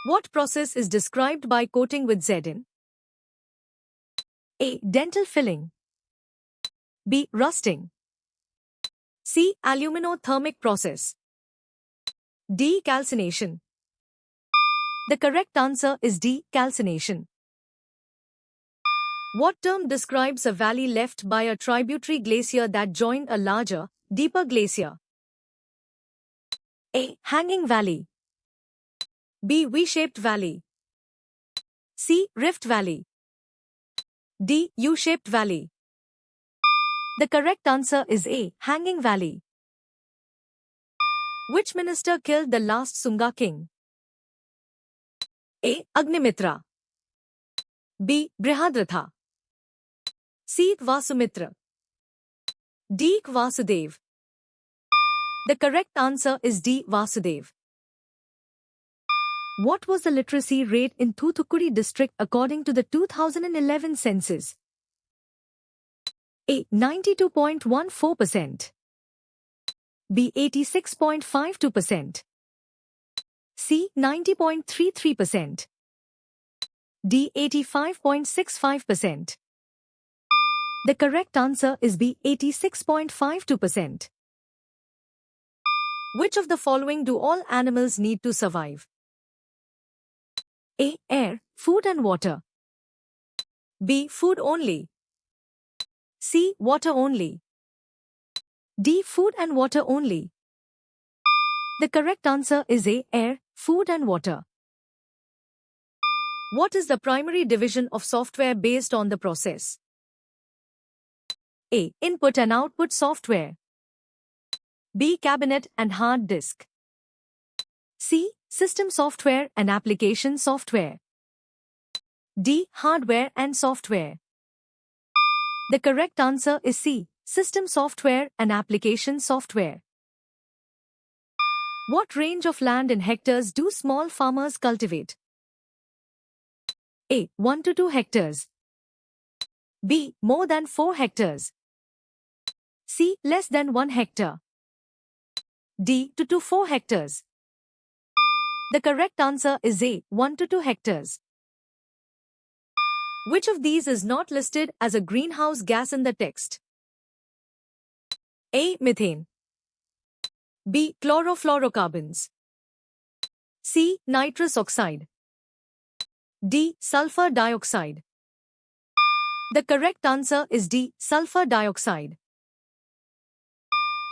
What process is described by coating with Zn? A. Dental filling. B. Rusting. C. Aluminothermic process. D. Calcination. The correct answer is D. Calcination. What term describes a valley left by a tributary glacier that joined a larger, deeper glacier? A. Hanging valley. B. V-shaped valley. C. Rift valley. D. U-shaped valley. The correct answer is A. Hanging valley. Which minister killed the last Sunga king? A. Agnimitra. B. Brihadratha. C. Vasumitra. D. Vasudev. The correct answer is D. Vasudev. What was the literacy rate in Thoothukudi district according to the 2011 census? A. 92.14%. B. 86.52%. C. 90.33%. D. 85.65%. The correct answer is B. 86.52%. Which of the following do all animals need to survive? A. Air, food and water. B. Food only. C. Water only. D. Food and water only. The correct answer is A. Air, food and water. What is the primary division of software based on the process? A. Input and output software. B. Cabinet and hard disk. C. System software and application software. D. Hardware and software. The correct answer is C. System software and application software. What range of land in hectares do small farmers cultivate? A. 1 to 2 hectares. B. More than 4 hectares. C. Less than 1 hectare. D. 2 to 4 hectares. The correct answer is A. 1 to 2 hectares. Which of these is not listed as a greenhouse gas in the text? A. Methane. B. Chlorofluorocarbons. C. Nitrous oxide. D. Sulfur dioxide. The correct answer is D. Sulfur dioxide.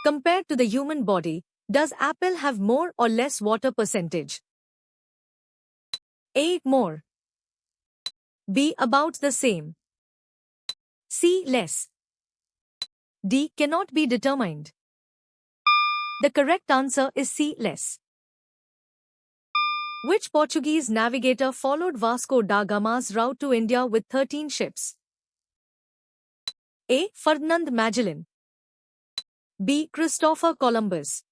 Compared to the human body, does apple have more or less water percentage? A. More. B. About the same. C. Less. D. Cannot be determined. The correct answer is C. Less. Which Portuguese navigator followed Vasco da Gama's route to India with 13 ships? A. Ferdinand Magellan. B. Christopher Columbus.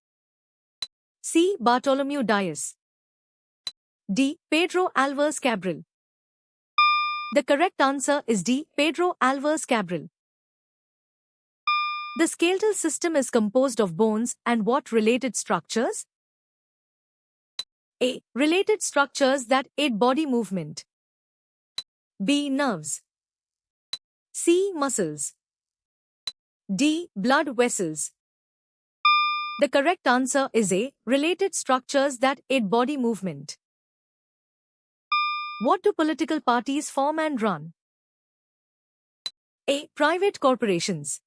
C. Bartholomew Dias. D. Pedro Alvarez Cabral. The correct answer is D. Pedro Alvarez Cabral. The skeletal system is composed of bones and what related structures? A. Related structures that aid body movement. B. Nerves. C. Muscles. D. Blood vessels. The correct answer is A. Related structures that aid body movement. What do political parties form and run? A. Private corporations.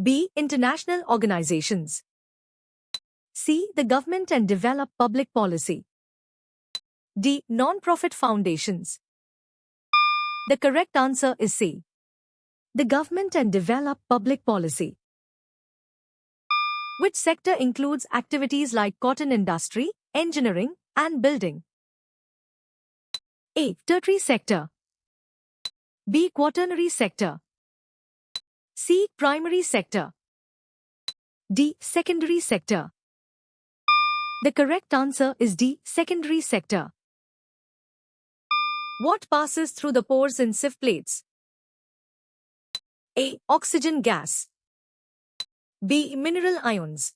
B. International organizations. C. The government and develop public policy. D. Non-profit foundations. The correct answer is C. The government and develop public policy. Which sector includes activities like cotton industry, engineering, and building? A. Tertiary sector. B. Quaternary sector. C. Primary sector. D. Secondary sector. The correct answer is D. Secondary sector. What passes through the pores in sieve plates? A. Oxygen gas. B. Mineral ions.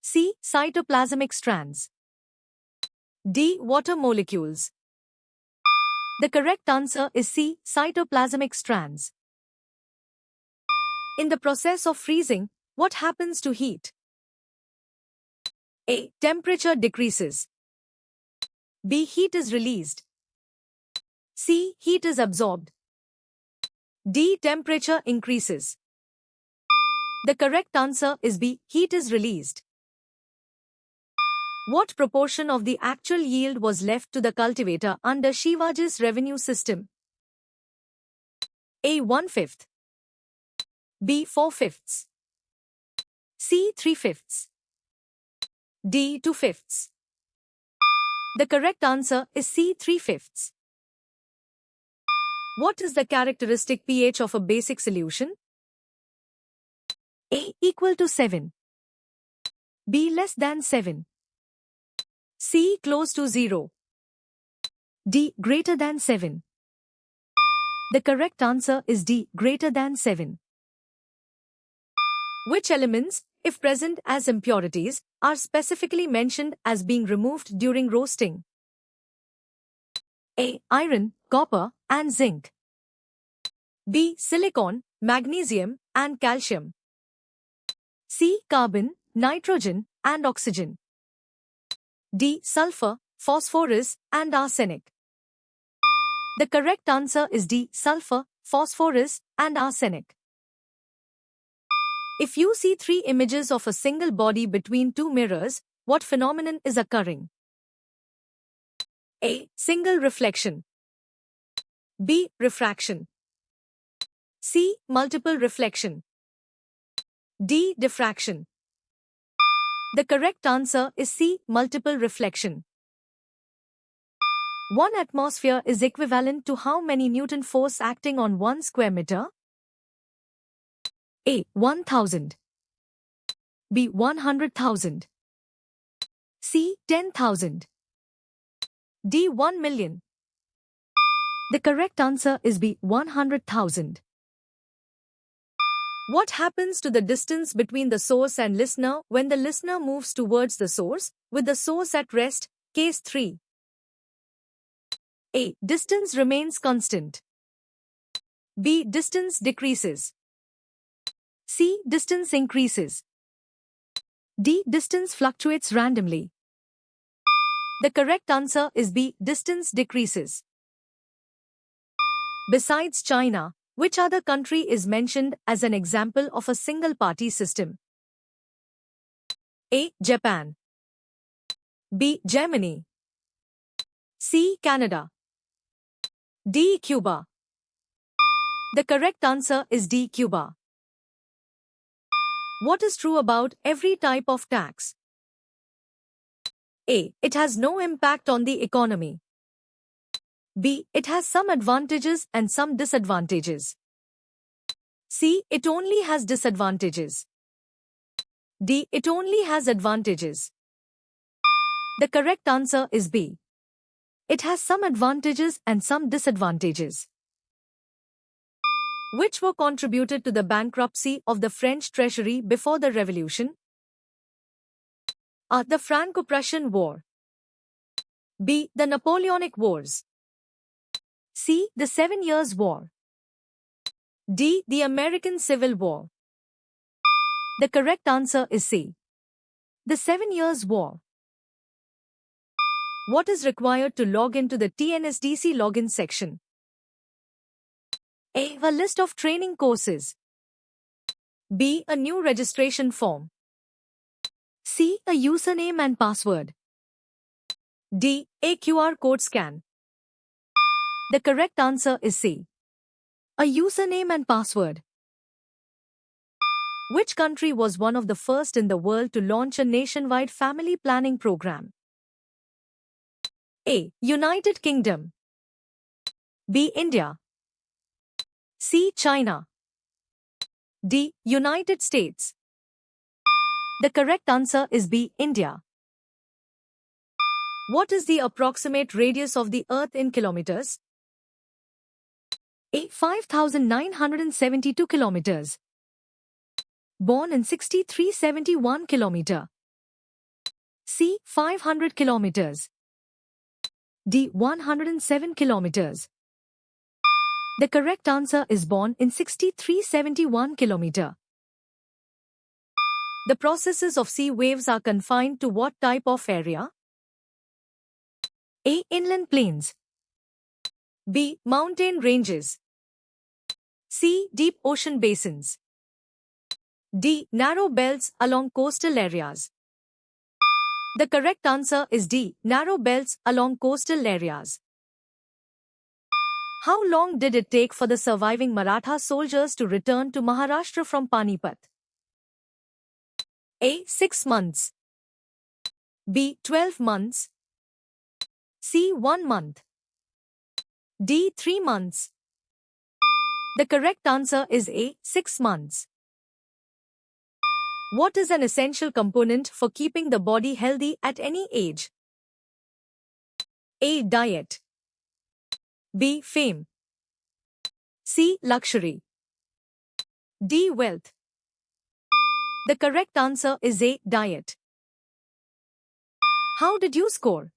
C. Cytoplasmic strands. D. Water molecules. The correct answer is C. Cytoplasmic strands. In the process of freezing, what happens to heat? A. Temperature decreases. B. Heat is released. C. Heat is absorbed. D. Temperature increases. The correct answer is B. Heat is released. What proportion of the actual yield was left to the cultivator under Shivaji's revenue system? A. 1/5. B. 4/5. C. 3/5. D. 2/5. The correct answer is C. 3/5. What is the characteristic pH of a basic solution? A. Equal to 7. B. Less than 7. C. Close to 0. D. Greater than 7. The correct answer is D. Greater than 7. Which elements, if present as impurities, are specifically mentioned as being removed during roasting? A. Iron, copper, and zinc. B. Silicon, magnesium, and calcium. C. Carbon, nitrogen, and oxygen. D. Sulfur, phosphorus, and arsenic. The correct answer is D. Sulfur, phosphorus, and arsenic. If you see 3 images of a single body between 2 mirrors, what phenomenon is occurring? A. Single reflection. B. Refraction. C. Multiple reflection. D. Diffraction. The correct answer is C. Multiple reflection. 1 atmosphere is equivalent to how many Newton force acting on 1 square meter? A. 1000. B. 100,000. C. 10,000. D. 1 million. The correct answer is B. 100,000. What happens to the distance between the source and listener when the listener moves towards the source, with the source at rest? Case 3. A. Distance remains constant. B. Distance decreases. C. Distance increases. D. Distance fluctuates randomly. The correct answer is B. Distance decreases. Besides China, which other country is mentioned as an example of a single-party system? A. Japan. B. Germany. C. Canada. D. Cuba. The correct answer is D. Cuba. What is true about every type of tax? A. It has no impact on the economy. B. It has some advantages and some disadvantages. C. It only has disadvantages. D. It only has advantages. The correct answer is B. It has some advantages and some disadvantages. Which were contributed to the bankruptcy of the French treasury before the Revolution? A. The Franco-Prussian War. B. The Napoleonic Wars. C. The 7 Years' War. D. The American Civil War. The correct answer is C. The 7 Years' War. What is required to log into the TNSDC login section? A. A list of training courses. B. A new registration form. C. A username and password. D. A QR code scan. The correct answer is C. A username and password. Which country was one of the first in the world to launch a nationwide family planning program? A. United Kingdom. B. India. C. China. D. United States. The correct answer is B. India. What is the approximate radius of the Earth in kilometers? A. 5,972 kilometers. Born in 6371 kilometer. C. 500 kilometers. D. 107 kilometers. The correct answer is born in 6371 kilometer. The processes of sea waves are confined to what type of area? A. Inland plains. B. Mountain ranges. C. Deep ocean basins. D. Narrow belts along coastal areas. The correct answer is D. Narrow belts along coastal areas. How long did it take for the surviving Maratha soldiers to return to Maharashtra from Panipat? A. 6 months. B. 12 months. C. 1 month. D. 3 months. The correct answer is A. 6 months. What is an essential component for keeping the body healthy at any age? A. Diet. B. Fame. C. Luxury. D. Wealth. The correct answer is A. Diet. How did you score?